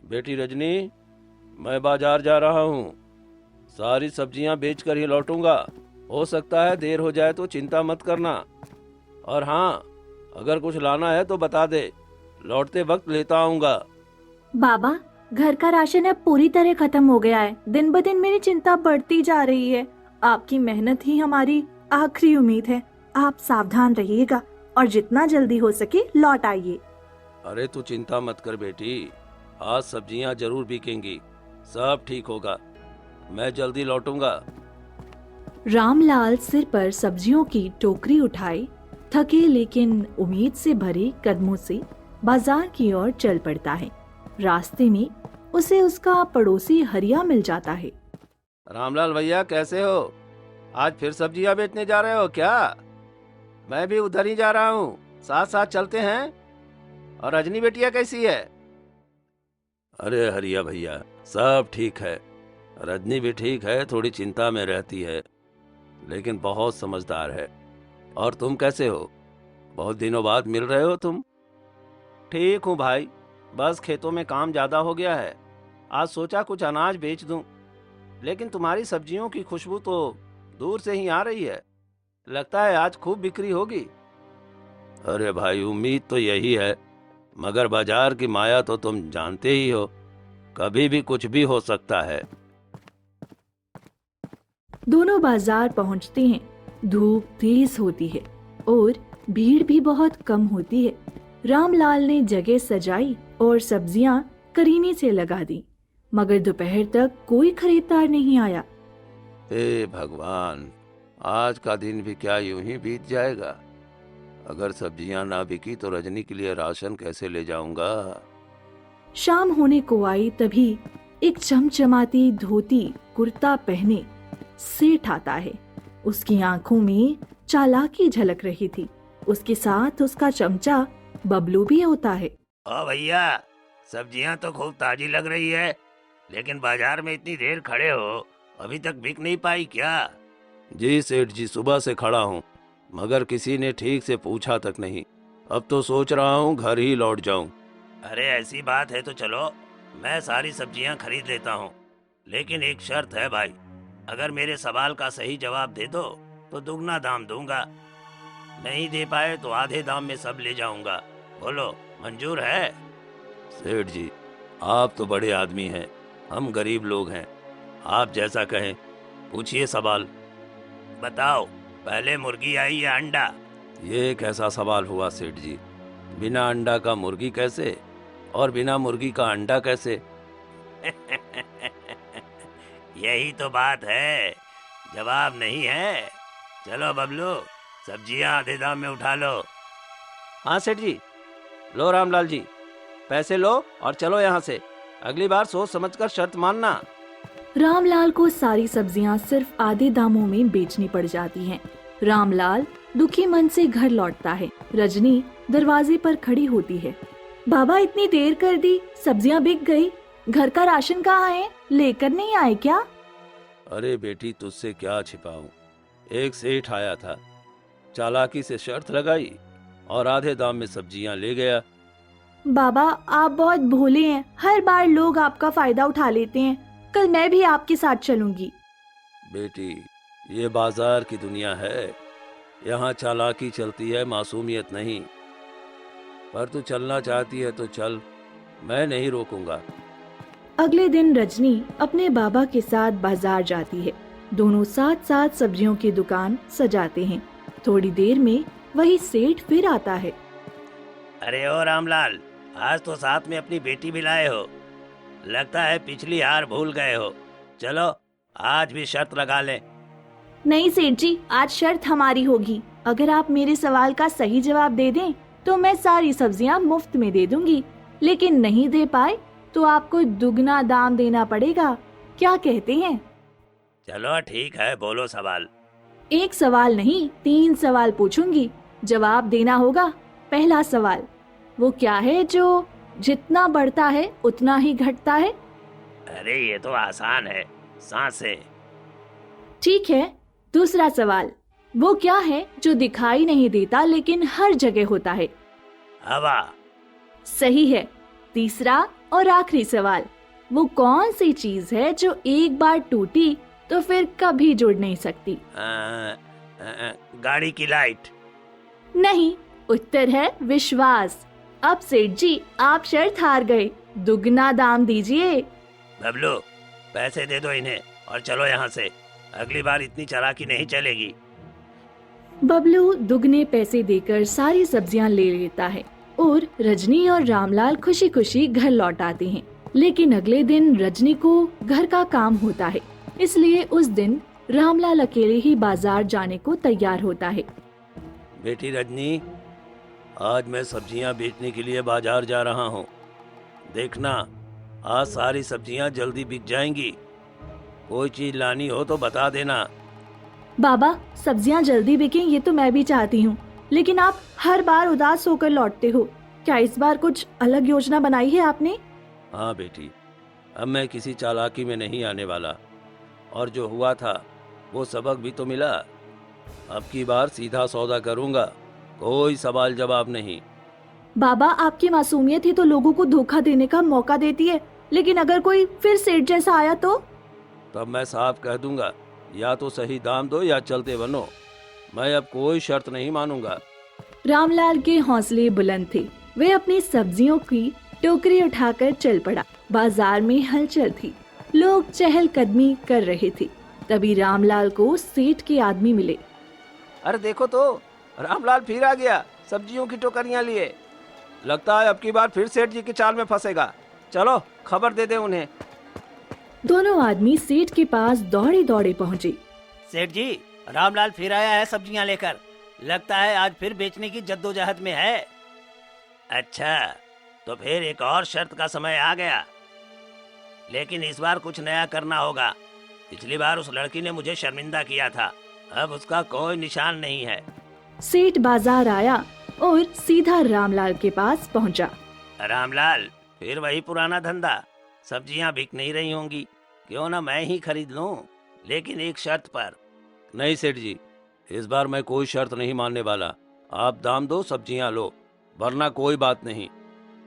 बेटी रजनी, मैं बाजार जा रहा हूँ। सारी सब्जियाँ बेच कर ही लौटूंगा। हो सकता है देर हो जाए तो चिंता मत करना। और हाँ, अगर कुछ लाना है तो बता दे, लौटते वक्त लेता आऊंगा। बाबा, घर का राशन अब पूरी तरह खत्म हो गया है। दिन ब दिन मेरी चिंता बढ़ती जा रही है। आपकी मेहनत ही हमारी आखिरी उम्मीद है। आप सावधान रहिएगा और जितना जल्दी हो सके लौट आइए। अरे तू चिंता मत कर बेटी, आज सब्जियाँ जरूर बिकेंगी। सब ठीक होगा, मैं जल्दी लौटूंगा। रामलाल सिर पर सब्जियों की टोकरी उठाए थके लेकिन उम्मीद से भरे कदमों से बाजार की ओर चल पड़ता है। रास्ते में उसे उसका पड़ोसी हरिया मिल जाता है। रामलाल भैया, कैसे हो? आज फिर सब्जियाँ बेचने जा रहे हो क्या? मैं भी उधर ही जा रहा हूँ, साथ साथ चलते हैं। और रजनी बेटिया कैसी है? अरे हरिया भैया, सब ठीक है। रजनी भी ठीक है, थोड़ी चिंता में रहती है, लेकिन बहुत समझदार है। और तुम कैसे हो? बहुत दिनों बाद मिल रहे हो तुम। ठीक हूँ भाई, बस खेतों में काम ज्यादा हो गया है। आज सोचा कुछ अनाज बेच दूं, लेकिन तुम्हारी सब्जियों की खुशबू तो दूर से ही आ रही है। लगता है आज खूब बिक्री होगी। अरे भाई, उम्मीद तो यही है, मगर बाजार की माया तो तुम जानते ही हो, कभी भी कुछ भी हो सकता है। दोनों बाजार पहुंचते हैं। धूप तेज होती है और भीड़ भी बहुत कम होती है। रामलाल ने जगह सजाई और सब्जियां करीने से लगा दी, मगर दोपहर तक कोई खरीदार नहीं आया। हे भगवान, आज का दिन भी क्या यूं ही बीत जाएगा? अगर सब्जियां ना बिकी तो रजनी के लिए राशन कैसे ले जाऊंगा? शाम होने को आई तभी एक चमचमाती धोती कुर्ता पहने सेठ आता है। उसकी आंखों में चालाकी झलक रही थी। उसके साथ उसका चमचा बबलू भी होता है। ओ भैया, सब्जियां तो खूब ताजी लग रही है, लेकिन बाजार में इतनी देर खड़े हो, अभी तक बिक नहीं पाई क्या? जी सेठ जी, सुबह से खड़ा हूँ, मगर किसी ने ठीक से पूछा तक नहीं। अब तो सोच रहा हूँ घर ही लौट जाऊं। अरे ऐसी बात है तो चलो, मैं सारी सब्जियां खरीद लेता हूँ, लेकिन एक शर्त है भाई। अगर मेरे सवाल का सही जवाब दे दो तो दुगना दाम दूंगा, नहीं दे पाए तो आधे दाम में सब ले जाऊंगा। बोलो, मंजूर है? सेठ जी, आप तो बड़े आदमी हैं, हम गरीब लोग हैं। आप जैसा कहें। पूछिए सवाल। बताओ, पहले मुर्गी आई या अंडा? ये कैसा सवाल हुआ सेठ जी? बिना अंडा का मुर्गी कैसे, और बिना मुर्गी का अंडा कैसे? यही तो बात है, जवाब नहीं है। चलो बबलू, सब्जियां आधे दाम में उठा लो। हाँ सेठ जी। लो रामलाल जी, पैसे लो और चलो यहाँ से। अगली बार सोच समझकर शर्त मानना। रामलाल को सारी सब्जियां सिर्फ आधे दामों में बेचनी पड़ जाती हैं। रामलाल दुखी मन से घर लौटता है। रजनी दरवाजे पर खड़ी होती है। बाबा, इतनी देर कर दी, सब्जियां बिक गई। घर का राशन कहाँ है? लेकर नहीं आए क्या? अरे बेटी, तुझसे क्या छिपाऊं? एक सेठ आया था, चालाकी से शर्त लगाई और आधे दाम में सब्जियां ले गया। बाबा, आप बहुत भोले हैं। हर बार लोग आपका फायदा उठा लेते हैं। कल मैं भी आपके साथ चलूंगी। बेटी, ये बाजार की दुनिया है, यहाँ चालाकी चलती है, मासूमियत नहीं। पर तू चलना चाहती है तो चल, मैं नहीं रोकूंगा। अगले दिन रजनी अपने बाबा के साथ बाजार जाती है। दोनों साथ साथ सब्जियों की दुकान सजाते हैं। थोड़ी देर में वही सेठ फिर आता है। अरे ओ रामलाल, आज तो साथ में अपनी बेटी भी लाए हो। लगता है पिछली हार भूल गए हो। चलो, आज भी शर्त लगा लें। नहीं सेठ जी, आज शर्त हमारी होगी। अगर आप मेरे सवाल का सही जवाब दे दें तो मैं सारी सब्जियां मुफ्त में दे दूंगी, लेकिन नहीं दे पाए तो आपको दुगना दाम देना पड़ेगा। क्या कहते हैं? चलो ठीक है, बोलो सवाल। एक सवाल नहीं, 3 सवाल पूछूंगी, जवाब देना होगा। पहला सवाल, वो क्या है जो जितना बढ़ता है उतना ही घटता है? अरे ये तो आसान है, सांसें। ठीक है। दूसरा सवाल, वो क्या है जो दिखाई नहीं देता लेकिन हर जगह होता है? हवा। सही है। तीसरा और आखिरी सवाल, वो कौन सी चीज है जो एक बार टूटी तो फिर कभी जुड़ नहीं सकती? गाड़ी की लाइट। नहीं, उत्तर है विश्वास। अब सेठ जी आप शर्त हार गए, दुगना दाम दीजिए। बबलू, पैसे दे दो इन्हें और चलो यहाँ से। अगली बार इतनी चालाकी नहीं चलेगी। बबलू दुगने पैसे देकर सारी सब्जियां ले लेता है और रजनी और रामलाल खुशी खुशी घर लौट आते हैं। लेकिन अगले दिन रजनी को घर का काम होता है, इसलिए उस दिन रामलाल अकेले ही बाजार जाने को तैयार होता है। बेटी रजनी, आज मैं सब्जियां बेचने के लिए बाजार जा रहा हूँ। देखना, आज सारी सब्जियां जल्दी बिक जाएंगी। कोई चीज लानी हो तो बता देना। बाबा, सब्जियां जल्दी बिकें ये तो मैं भी चाहती हूँ, लेकिन आप हर बार उदास होकर लौटते हो। क्या इस बार कुछ अलग योजना बनाई है आपने? हाँ बेटी, अब मैं किसी चालाकी में नहीं आने वाला, और जो हुआ था वो सबक भी तो मिला। अब की बार सीधा सौदा करूंगा, कोई सवाल जवाब नहीं। बाबा, आपकी मासूमियत ही तो लोगों को धोखा देने का मौका देती है, लेकिन अगर कोई फिर सेठ जैसा आया तो? तब मैं साफ कह दूंगा, या तो सही दाम दो या चलते बनो। मैं अब कोई शर्त नहीं मानूंगा। रामलाल के हौसले बुलंद थे। वे अपनी सब्जियों की टोकरी उठाकर चल पड़ा। बाजार में हलचल थी, लोग चहलकदमी कर रहे थे। तभी रामलाल को सेठ के आदमी मिले। अरे देखो तो, रामलाल फिर आ गया सब्जियों की टोकरियां लिए। लगता है अब की बार फिर सेठ जी की चाल में फंसेगा। चलो खबर दे दे उन्हें। दोनों आदमी सेठ के पास दौड़े दौड़े पहुँचे। सेठ जी, रामलाल फिर आया है सब्जियां लेकर। लगता है आज फिर बेचने की जद्दोजहद में है। अच्छा, तो फिर एक और शर्त का समय आ गया, लेकिन इस बार कुछ नया करना होगा। पिछली बार उस लड़की ने मुझे शर्मिंदा किया था, अब उसका कोई निशान नहीं है। सेठ बाजार आया और सीधा रामलाल के पास पहुंचा। रामलाल, फिर वही पुराना धंधा, सब्जियां बिक नहीं रही होंगी, क्यों ना मैं ही खरीद लूं, लेकिन एक शर्त पर। नहीं सेठ जी, इस बार मैं कोई शर्त नहीं मानने वाला। आप दाम दो, सब्जियां लो, वरना कोई बात नहीं।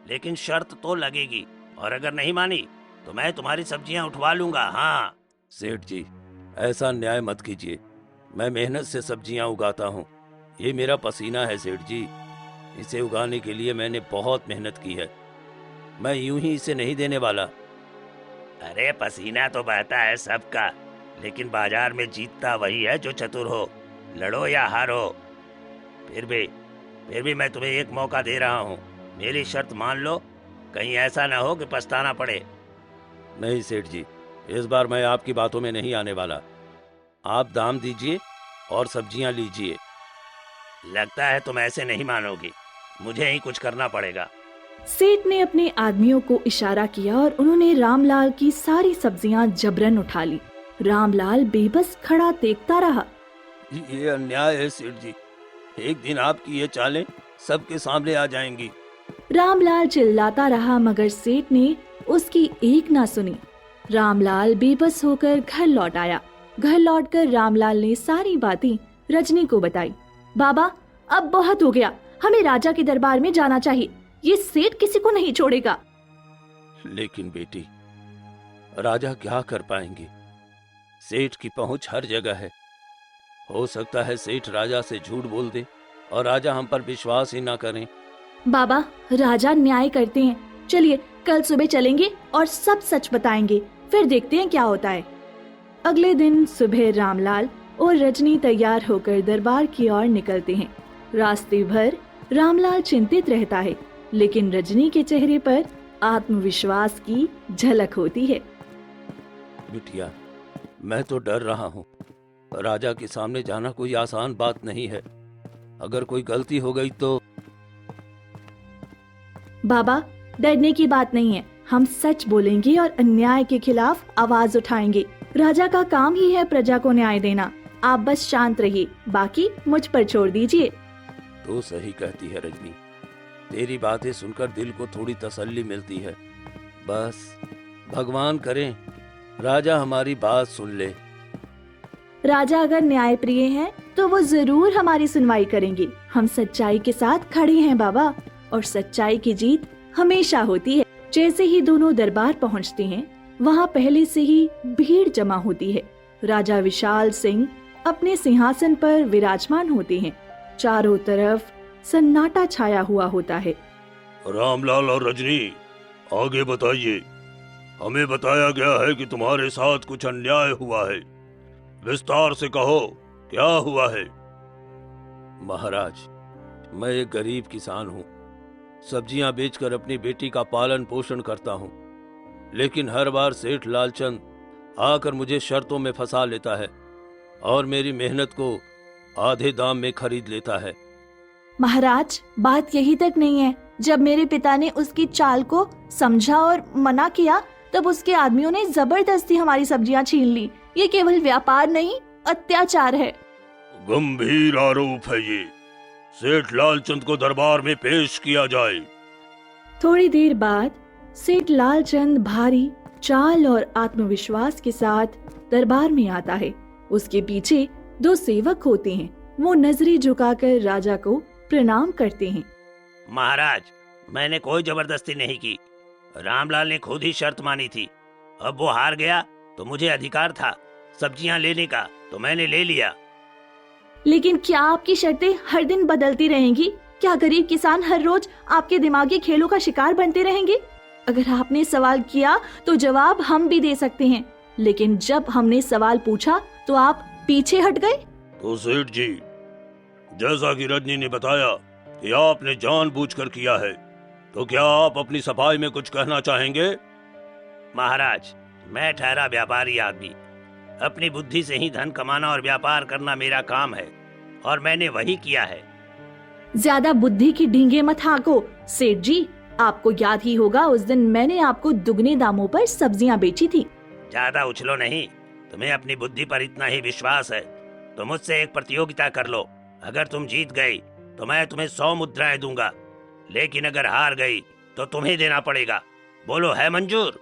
लेकिन शर्त तो लगेगी, और अगर नहीं मानी तो मैं तुम्हारी सब्जियां उठवा लूंगा। हाँ सेठ जी, ऐसा न्याय मत कीजिए। मैं मेहनत से सब्जियां उगाता हूँ, ये मेरा पसीना है सेठ जी। इसे उगाने के लिए मैंने बहुत मेहनत की है, मैं यूं ही इसे नहीं देने वाला। अरे पसीना तो बहता है सबका, लेकिन बाजार में जीतता वही है जो चतुर हो, लड़ो या हारो। फिर भी मैं तुम्हें एक मौका दे रहा हूँ, मेरी शर्त मान लो, कहीं ऐसा ना हो कि पछताना पड़े। नहीं सेठ जी, इस बार मैं आपकी बातों में नहीं आने वाला। आप दाम दीजिए और सब्जियां लीजिए। लगता है तुम ऐसे नहीं मानोगी, मुझे ही कुछ करना पड़ेगा। सेठ ने अपने आदमियों को इशारा किया और उन्होंने रामलाल की सारी सब्जियां जबरन उठा ली। रामलाल बेबस खड़ा देखता रहा। ये अन्याय है सेठ जी, एक दिन आपकी ये चालें सबके सामने आ जाएंगी। रामलाल चिल्लाता रहा, मगर सेठ ने उसकी एक ना सुनी। रामलाल बेबस होकर घर लौट आया। घर लौटकर रामलाल ने सारी बातें रजनी को बताई। बाबा, अब बहुत हो गया, हमें राजा के दरबार में जाना चाहिए, ये सेठ किसी को नहीं छोड़ेगा। लेकिन बेटी, राजा क्या कर पाएंगे? सेठ की पहुंच हर जगह है। हो सकता है सेठ राजा से झूठ बोल दे और राजा हम पर विश्वास ही ना करें। बाबा, राजा न्याय करते हैं, चलिए कल सुबह चलेंगे और सब सच बताएंगे, फिर देखते हैं क्या होता है। अगले दिन सुबह रामलाल और रजनी तैयार होकर दरबार की ओर निकलते हैं। रास्ते भर रामलाल चिंतित रहता है, लेकिन रजनी के चेहरे पर आत्मविश्वास की झलक होती है। बिटिया, मैं तो डर रहा हूँ। राजा के सामने जाना कोई आसान बात नहीं है। अगर कोई गलती हो गई तो? बाबा, डरने की बात नहीं है, हम सच बोलेंगे और अन्याय के खिलाफ आवाज उठाएंगे। राजा का काम ही है प्रजा को न्याय देना। आप बस शांत रहिए, बाकी मुझ पर छोड़ दीजिए। तो सही कहती है रजनी, तेरी बातें सुनकर दिल को थोड़ी तसल्ली मिलती है। बस भगवान करें राजा हमारी बात सुन ले। राजा अगर न्यायप्रिय हैं, तो वो जरूर हमारी सुनवाई करेंगे। हम सच्चाई के साथ खड़े हैं बाबा, और सच्चाई की जीत हमेशा होती है। जैसे ही दोनों दरबार पहुंचते हैं, वहां पहले से ही भीड़ जमा होती है। राजा विशाल सिंह अपने सिंहासन पर विराजमान होते हैं। चारों तरफ सन्नाटा छाया हुआ होता है। रामलाल और रजनी, आगे बताइए। हमें बताया गया है कि तुम्हारे साथ कुछ अन्याय हुआ है। विस्तार से कहो, क्या हुआ है? महाराज, मैं एक गरीब किसान हूँ। सब्जियां बेचकर अपनी बेटी का पालन पोषण करता हूँ, लेकिन हर बार सेठ लालचंद आकर मुझे शर्तों में फंसा लेता है और मेरी मेहनत को आधे दाम में खरीद लेता है। महाराज, बात यही तक नहीं है। जब मेरे पिता ने उसकी चाल को समझा और मना किया, तब उसके आदमियों ने जबरदस्ती हमारी सब्जियां छीन ली। ये केवल व्यापार नहीं, अत्याचार है। गंभीर आरोप है ये। सेठ लालचंद को दरबार में पेश किया जाए। थोड़ी देर बाद सेठ लालचंद भारी चाल और आत्मविश्वास के साथ दरबार में आता है। उसके पीछे दो सेवक होते हैं। वो नजरें झुकाकर राजा को प्रणाम करते हैं। महाराज, मैंने कोई जबरदस्ती नहीं की। रामलाल ने खुद ही शर्त मानी थी। अब वो हार गया तो मुझे अधिकार था सब्जियां लेने का, तो मैंने ले लिया। लेकिन क्या आपकी शर्तें हर दिन बदलती रहेंगी? क्या गरीब किसान हर रोज आपके दिमागी खेलों का शिकार बनते रहेंगे? अगर आपने सवाल किया तो जवाब हम भी दे सकते हैं, लेकिन जब हमने सवाल पूछा तो आप पीछे हट गए। तो सेठ जी, जैसा कि रजनी ने बताया कि आपने जानबूझकर किया है, तो क्या आप अपनी सफाई में कुछ कहना चाहेंगे? महाराज, मैं ठहरा व्यापारी आदमी। अपनी बुद्धि से ही धन कमाना और व्यापार करना मेरा काम है, और मैंने वही किया है। ज्यादा बुद्धि की डींगे मत हाँको। सेठ जी, आपको याद ही होगा उस दिन मैंने आपको दुगने दामों पर सब्जियां बेची थी। ज्यादा उछलो नहीं। तुम्हें अपनी बुद्धि पर इतना ही विश्वास है तो मुझसे एक प्रतियोगिता कर लो। अगर तुम जीत गई तो मैं तुम्हें 100 मुद्राएं दूंगा, लेकिन अगर हार गई तो तुम्हें देना पड़ेगा। बोलो, है मंजूर?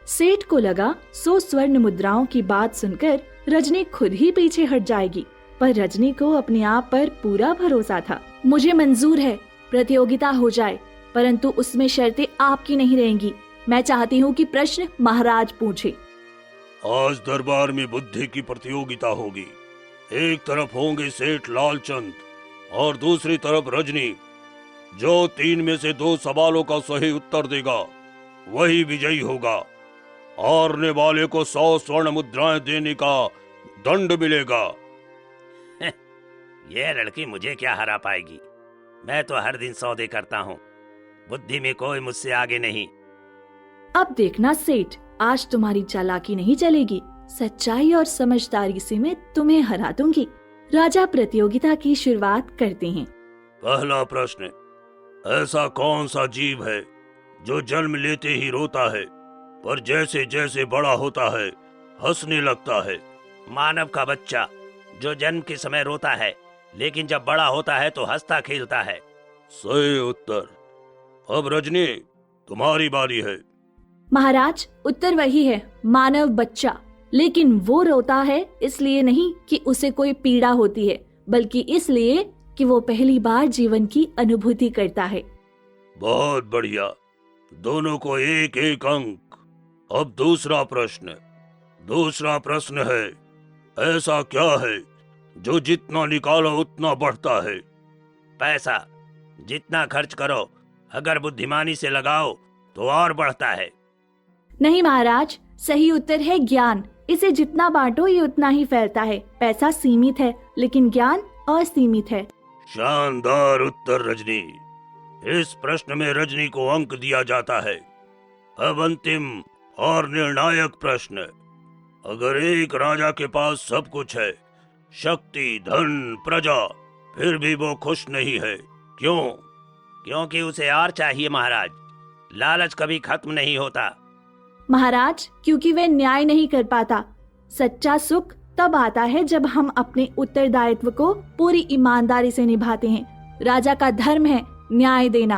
सेठ को लगा 100 स्वर्ण मुद्राओं की बात सुनकर रजनी खुद ही पीछे हट जाएगी, पर रजनी को अपने आप पर पूरा भरोसा था। मुझे मंजूर है, प्रतियोगिता हो जाए, परंतु उसमें शर्तें आपकी नहीं रहेंगी। मैं चाहती हूँ कि प्रश्न महाराज पूछे। आज दरबार में बुद्धि की प्रतियोगिता होगी। एक तरफ होंगे सेठ लालचंद और दूसरी तरफ रजनी। जो 3 में से 2 सवालों का सही उत्तर देगा वही विजयी होगा। हारने वाले को 100 स्वर्ण मुद्राएं देने का दंड मिलेगा। ये लड़की मुझे क्या हरा पाएगी? मैं तो हर दिन सौदे करता हूँ। बुद्धि में कोई मुझसे आगे नहीं। अब देखना सेठ, आज तुम्हारी चालाकी नहीं चलेगी। सच्चाई और समझदारी से मैं तुम्हें हरा दूंगी। राजा प्रतियोगिता की शुरुआत करते हैं। पहला प्रश्न, ऐसा कौन सा जीव है जो जन्म लेते ही रोता है, पर जैसे जैसे बड़ा होता है हंसने लगता है? मानव का बच्चा, जो जन्म के समय रोता है, लेकिन जब बड़ा होता है तो हंसता खेलता है। सही उत्तर। अब रजनी, तुम्हारी बारी है। महाराज, उत्तर वही है, मानव बच्चा। लेकिन वो रोता है इसलिए नहीं कि उसे कोई पीड़ा होती है, बल्कि इसलिए कि वो पहली बार जीवन की अनुभूति करता है। बहुत बढ़िया, दोनों को 1-1 अंक। अब दूसरा प्रश्न है, ऐसा क्या है जो जितना निकालो उतना बढ़ता है? पैसा। जितना खर्च करो, अगर बुद्धिमानी से लगाओ तो और बढ़ता है। नहीं महाराज, सही उत्तर है ज्ञान। इसे जितना बांटो ये उतना ही फैलता है। पैसा सीमित है, लेकिन ज्ञान असीमित है। शानदार उत्तर रजनी। इस प्रश्न में रजनी को अंक दिया जाता है। अब अंतिम और निर्णायक प्रश्न, अगर एक राजा के पास सब कुछ है, शक्ति, धन, प्रजा, फिर भी वो खुश नहीं है, क्यों? क्योंकि उसे और चाहिए महाराज। लालच कभी खत्म नहीं होता। महाराज, क्योंकि वह न्याय नहीं कर पाता। सच्चा सुख तब आता है जब हम अपने उत्तरदायित्व को पूरी ईमानदारी से निभाते हैं। राजा का धर्म है न्याय देना।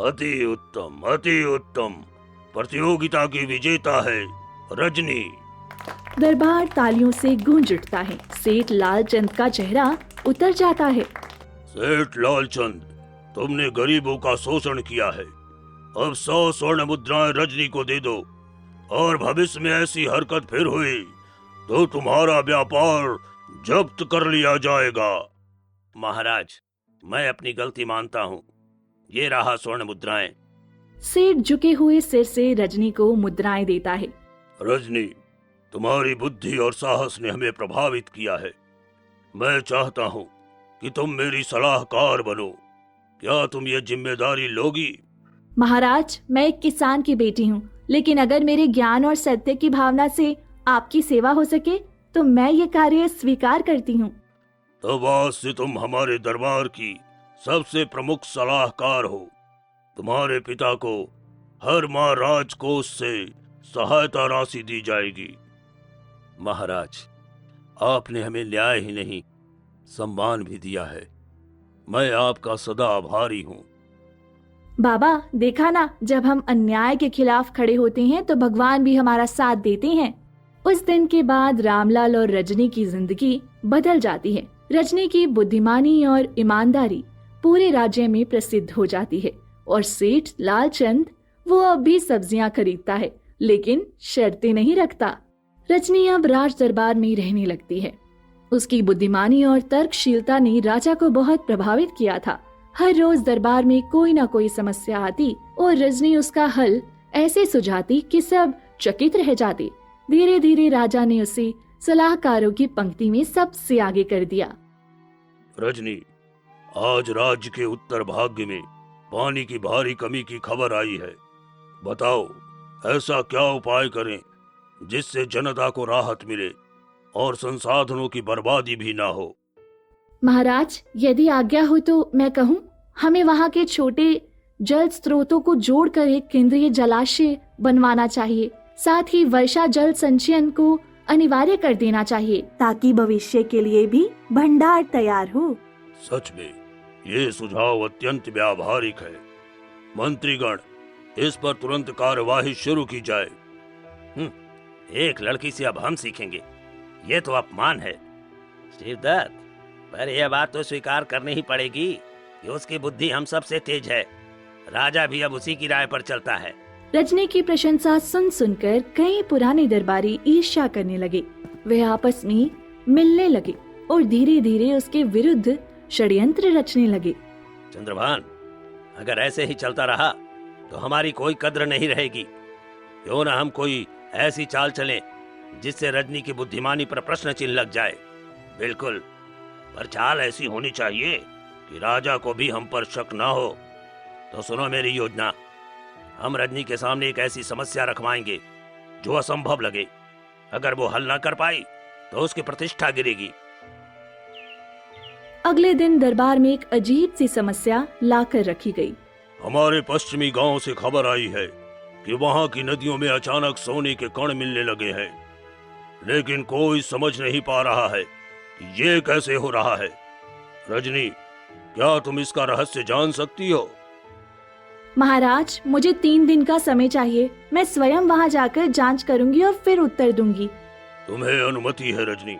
अति उत्तम, अति उत्तम। प्रतियोगिता की विजेता है रजनी। दरबार तालियों से गूंज उठता है। सेठ लालचंद का चेहरा उतर जाता है। सेठ लालचंद, तुमने गरीबों का शोषण किया है, अब 100 स्वर्ण मुद्राएं रजनी को दे दो, और भविष्य में ऐसी हरकत फिर हुई तो तुम्हारा व्यापार जब्त कर लिया जाएगा। महाराज, मैं अपनी गलती मानता हूँ। ये रहा स्वर्ण मुद्राएं। सेठ झुके हुए सिर से रजनी को मुद्राएं देता है। रजनी, तुम्हारी बुद्धि और साहस ने हमें प्रभावित किया है। मैं चाहता हूँ कि तुम मेरी सलाहकार बनो। क्या तुम ये जिम्मेदारी लोगी? महाराज, मैं एक किसान की बेटी हूँ, लेकिन अगर मेरे ज्ञान और सत्य की भावना से आपकी सेवा हो सके तो मैं ये कार्य स्वीकार करती हूँ। तब आज से तुम हमारे दरबार की सबसे प्रमुख सलाहकार हो। तुम्हारे पिता को हर माह राजकोष से सहायता राशि दी जाएगी। महाराज, आपने हमें न्याय ही नहीं सम्मान भी दिया है। मैं आपका सदा आभारी हूँ। बाबा, देखा ना, जब हम अन्याय के खिलाफ खड़े होते हैं तो भगवान भी हमारा साथ देते हैं। उस दिन के बाद रामलाल और रजनी की जिंदगी बदल जाती है। रजनी की बुद्धिमानी और ईमानदारी पूरे राज्य में प्रसिद्ध हो जाती है और सेठ लालचंद वो अब भी सब्जियां खरीदता है, लेकिन शर्तें नहीं रखता। रजनी अब राज दरबार में रहने लगती है। उसकी बुद्धिमानी और तर्कशीलता ने राजा को बहुत प्रभावित किया था। हर रोज दरबार में कोई ना कोई समस्या आती और रजनी उसका हल ऐसे सुझाती कि सब चकित रह जाते। धीरे धीरे राजा ने उसे सलाहकारों की पंक्ति में सबसे आगे कर दिया। रजनी, आज राज्य के उत्तर भाग में पानी की भारी कमी की खबर आई है। बताओ, ऐसा क्या उपाय करें जिससे जनता को राहत मिले और संसाधनों की बर्बादी भी ना हो? महाराज, यदि आज्ञा हो तो मैं कहूँ, हमें वहाँ के छोटे जल स्रोतों को जोड़कर एक केंद्रीय जलाशय बनवाना चाहिए। साथ ही वर्षा जल संचयन को अनिवार्य कर देना चाहिए ताकि भविष्य के लिए भी भंडार तैयार हो। सच में ये सुझाव अत्यंत व्यावहारिक है। मंत्रीगण, इस पर तुरंत कार्यवाही शुरू की जाए। एक लड़की से अब हम सीखेंगे, ये तो अपमान है। शिवदत्त, पर यह बात तो स्वीकार करनी ही पड़ेगी कि उसकी बुद्धि हम सबसे तेज है। राजा भी अब उसी की राय पर चलता है। रजनी की प्रशंसा सुन सुनकर कई पुराने दरबारी ईर्ष्या करने लगे। वे आपस में मिलने लगे और धीरे धीरे उसके विरुद्ध षड्यंत्र रचने लगे। चंद्रभान, अगर ऐसे ही चलता रहा तो हमारी कोई कद्र नहीं रहेगी। क्यों ना हम कोई ऐसी चाल चलें जिससे रजनी की बुद्धिमानी पर प्रश्न चिन्ह लग जाए। बिल्कुल, पर चाल ऐसी होनी चाहिए कि राजा को भी हम पर शक ना हो। तो सुनो मेरी योजना। हम रजनी के सामने एक ऐसी समस्या रखवाएंगे जो असंभव लगे। अगर वो हल ना कर पाई तो उसकी प्रतिष्ठा गिरेगी। अगले दिन दरबार में एक अजीब सी समस्या लाकर रखी गई। हमारे पश्चिमी गांव से खबर आई है कि वहां की नदियों में अचानक सोने के कण मिलने लगे हैं, लेकिन कोई समझ नहीं पा रहा है कि ये कैसे हो रहा है। रजनी, क्या तुम इसका रहस्य जान सकती हो? महाराज, मुझे 3 दिन का समय चाहिए। मैं स्वयं वहां जाकर जांच करूंगी और फिर उत्तर दूंगी। तुम्हें अनुमति है रजनी।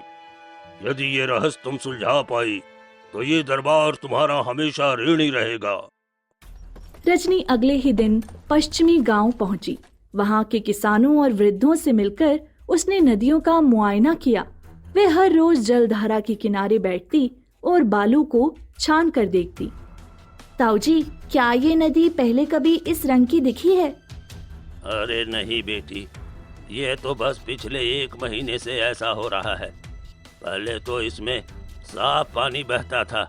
यदि ये रहस्य तुम सुलझा पाई तो ये दरबार तुम्हारा हमेशा ऋणी रहेगा। रजनी अगले ही दिन पश्चिमी गांव पहुंची। वहां के किसानों और वृद्धों से मिलकर उसने नदियों का मुआयना किया। वे हर रोज जलधारा के किनारे बैठती और बालू को छान कर देखती। ताऊजी, क्या ये नदी पहले कभी इस रंग की दिखी है? अरे नहीं बेटी, ये तो बस पिछले 1 महीने से ऐसा हो रहा है। पहले तो इसमें साफ पानी बहता था।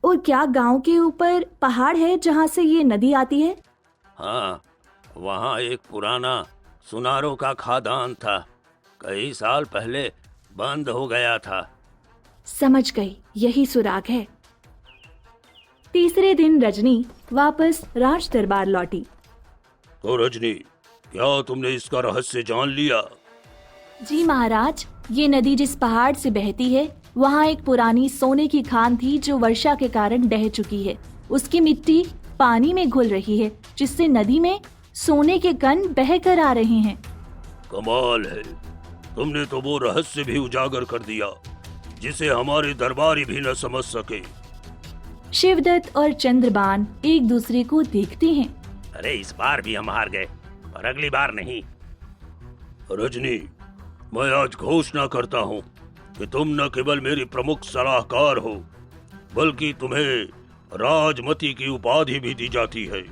और क्या गांव के ऊपर पहाड़ है जहां से ये नदी आती है? हाँ, वहाँ एक पुराना सुनारों का खादान था। कई साल पहले बंद हो गया था। समझ गई, यही सुराग है। तीसरे दिन रजनी वापस राज दरबार लौटी। तो रजनी, क्या तुमने इसका रहस्य जान लिया? जी महाराज, ये नदी जिस पहाड़ से बहती है वहाँ एक पुरानी सोने की खान थी जो वर्षा के कारण बह चुकी है। उसकी मिट्टी पानी में घुल रही है जिससे नदी में सोने के कण बह कर आ रहे हैं। कमाल है, तुमने तो वो रहस्य भी उजागर कर दिया जिसे हमारे दरबारी भी न समझ सके। शिवदत्त और चंद्रबान एक दूसरे को देखते हैं। अरे इस बार भी हम हार गए, पर अगली बार नहीं। रजनी, मैं आज घोषणा करता हूँ कि तुम न केवल मेरी प्रमुख सलाहकार हो, बल्कि तुम्हें राजमती की उपाधि भी दी जाती है।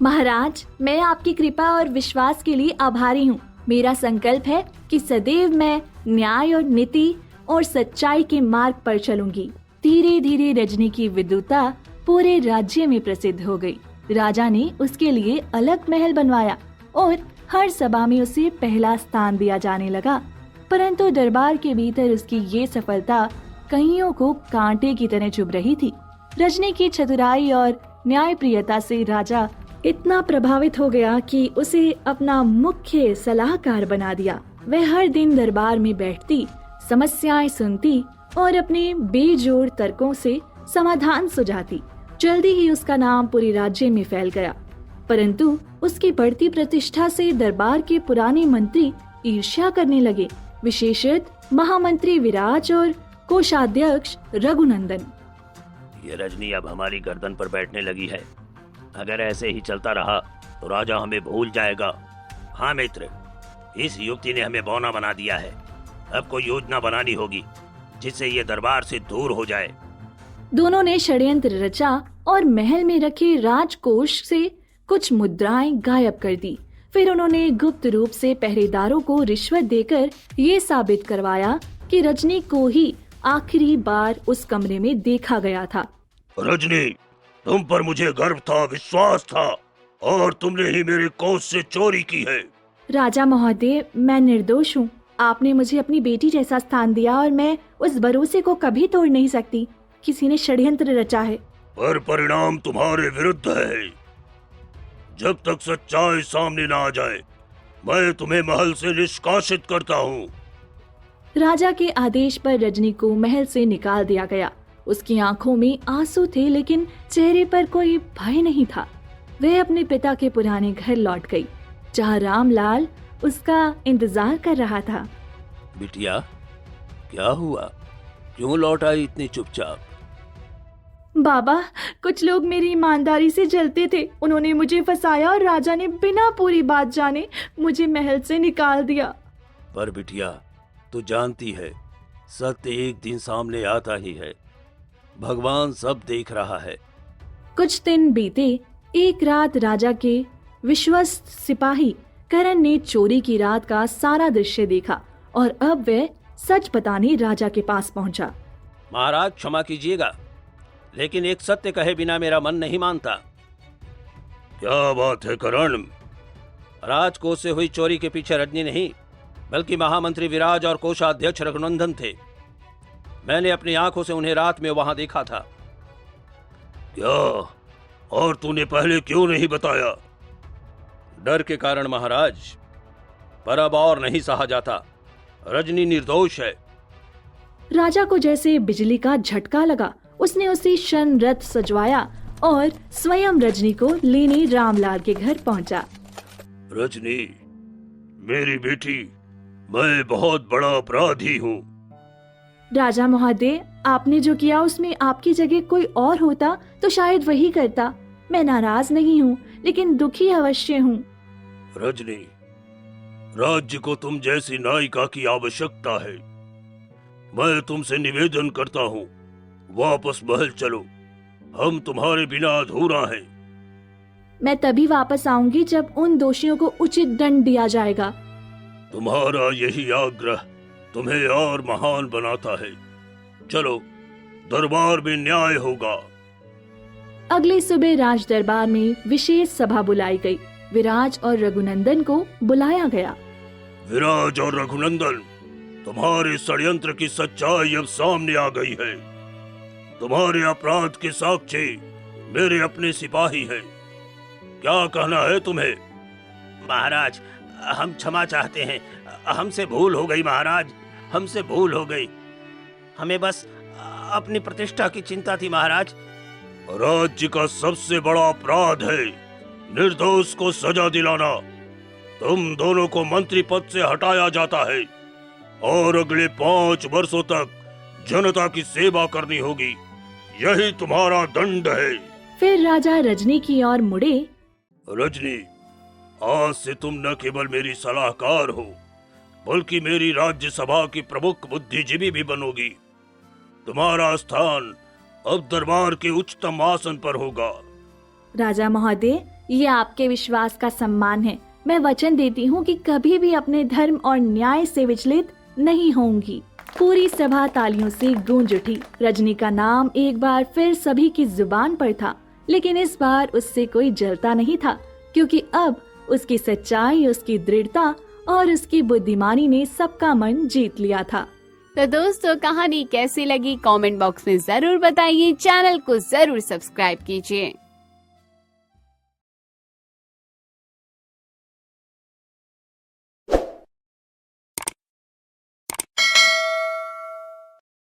महाराज, मैं आपकी कृपा और विश्वास के लिए आभारी हूँ। मेरा संकल्प है कि सदैव मैं न्याय और नीति और सच्चाई के मार्ग पर चलूंगी। धीरे धीरे रजनी की विद्वता पूरे राज्य में प्रसिद्ध हो गई। राजा ने उसके लिए अलग महल बनवाया और हर सभा में उसे पहला स्थान दिया जाने लगा। परंतु दरबार के भीतर उसकी ये सफलता कईयों को कांटे की तरह चुभ रही थी। रजनी की चतुराई और न्यायप्रियता से राजा इतना प्रभावित हो गया कि उसे अपना मुख्य सलाहकार बना दिया। वह हर दिन दरबार में बैठती, समस्याएं सुनती और अपने बेजोड़ तर्कों से समाधान सुझाती। जल्दी ही उसका नाम पूरे राज्य में फैल गया। परंतु उसकी बढ़ती प्रतिष्ठा से दरबार के पुराने मंत्री ईर्ष्या करने लगे, विशेषतः महामंत्री विराज और कोषाध्यक्ष रघुनंदन। ये रजनी अब हमारी गर्दन पर बैठने लगी है। अगर ऐसे ही चलता रहा तो राजा हमें भूल जाएगा। हाँ मित्र, इस युवती ने हमें बौना बना दिया है। अब कोई योजना बनानी होगी जिससे ये दरबार से दूर हो जाए। दोनों ने षड्यंत्र रचा और महल में रखे राजकोष से कुछ मुद्राएं गायब कर दी। फिर उन्होंने गुप्त रूप से पहरेदारों को रिश्वत देकर ये साबित करवाया कि रजनी को ही आखिरी बार उस कमरे में देखा गया था। रजनी, तुम पर मुझे गर्व था, विश्वास था, और तुमने ही मेरे कोष से चोरी की है। राजा महोदय, मैं निर्दोष हूँ। आपने मुझे अपनी बेटी जैसा स्थान दिया और मैं उस भरोसे को कभी तोड़ नहीं सकती। किसी ने षड्यंत्र रचा है। पर परिणाम तुम्हारे विरुद्ध है। जब तक सच्चाई सामने न आ जाए, मैं तुम्हें महल से निष्कासित करता हूँ। राजा के आदेश पर रजनी को महल से निकाल दिया गया। उसकी आंखों में आंसू थे, लेकिन चेहरे पर कोई भय नहीं था। वह अपने पिता के पुराने घर लौट गई, जहाँ रामलाल उसका इंतजार कर रहा था। बिटिया, क्या हुआ? क्यों लौट आई इतनी चुपचाप? बाबा, कुछ लोग मेरी ईमानदारी से जलते थे। उन्होंने मुझे फंसाया और राजा ने बिना पूरी बात जाने मुझे महल से निकाल दिया। पर बिटिया, तू जानती है, सत्य एक दिन सामने आता ही है। भगवान सब देख रहा है। कुछ दिन बीते। एक रात राजा के विश्वस्त सिपाही करण ने चोरी की रात का सारा दृश्य देखा और अब वह सच बताने राजा के पास पहुंचा। महाराज, क्षमा कीजिएगा, लेकिन एक सत्य कहे बिना मेरा मन नहीं मानता। क्या बात है करण? राजकोष से हुई चोरी के पीछे रजनी नहीं, बल्कि महामंत्री विराज और कोषाध्यक्ष रघुनंदन थे। मैंने अपनी आंखों से उन्हें रात में वहां देखा था। क्या? और तूने पहले क्यों नहीं बताया? डर के कारण महाराज, पर अब और नहीं सहा जाता। रजनी निर्दोष है। राजा को जैसे बिजली का झटका लगा। उसने उसी क्षण रथ सजवाया और स्वयं रजनी को लेने रामलाल के घर पहुंचा। रजनी, मेरी बेटी, मैं बहुत बड़ा अपराधी हूँ। राजा महोदय, आपने जो किया उसमें आपकी जगह कोई और होता तो शायद वही करता। मैं नाराज नहीं हूँ, लेकिन दुखी अवश्य हूँ। रजनी, राज्य को तुम जैसी नायिका की आवश्यकता है। मैं तुमसे निवेदन करता हूँ, वापस महल चलो। हम तुम्हारे बिना अधूरा हैं। मैं तभी वापस आऊंगी जब उन दोषियों को उचित दंड दिया जाएगा। तुम्हारा यही आग्रह तुम्हें और महान बनाता है। चलो, दरबार में न्याय होगा। अगली सुबह राज दरबार में विशेष सभा बुलाई गई। विराज और रघुनंदन को बुलाया गया। विराज और रघुनंदन, तुम्हारे षड्यंत्र की सच्चाई अब सामने आ गई है। तुम्हारे अपराध के साक्षी मेरे अपने सिपाही हैं। क्या कहना है तुम्हें? महाराज, हम क्षमा चाहते हैं। हमसे भूल हो गई महाराज, हमसे भूल हो गई। हमें बस अपनी प्रतिष्ठा की चिंता थी महाराज। राज्य का सबसे बड़ा अपराध है निर्दोष को सजा दिलाना। तुम दोनों को मंत्री पद से हटाया जाता है और अगले 5 वर्षों तक जनता की सेवा करनी होगी। यही तुम्हारा दंड है। फिर राजा रजनी की ओर मुड़े रजनी, आज से तुम न केवल मेरी सलाहकार हो, बल्कि मेरी राज्यसभा की प्रमुख बुद्धिजीवी भी बनोगी। तुम्हारा स्थान अब दरबार के उच्चतम आसन पर होगा। राजा महोदय, ये आपके विश्वास का सम्मान है। मैं वचन देती हूँ कि कभी भी अपने धर्म और न्याय से विचलित नहीं होंगी। पूरी सभा तालियों से गूंज उठी। रजनी का नाम एक बार फिर सभी की जुबान पर था, लेकिन इस बार उससे कोई जलता नहीं था, क्योंकि अब उसकी सच्चाई, उसकी दृढ़ता और उसकी बुद्धिमानी ने सबका मन जीत लिया था। तो दोस्तों, कहानी कैसी लगी कमेंट बॉक्स में जरूर बताइए। चैनल को जरूर सब्सक्राइब कीजिए।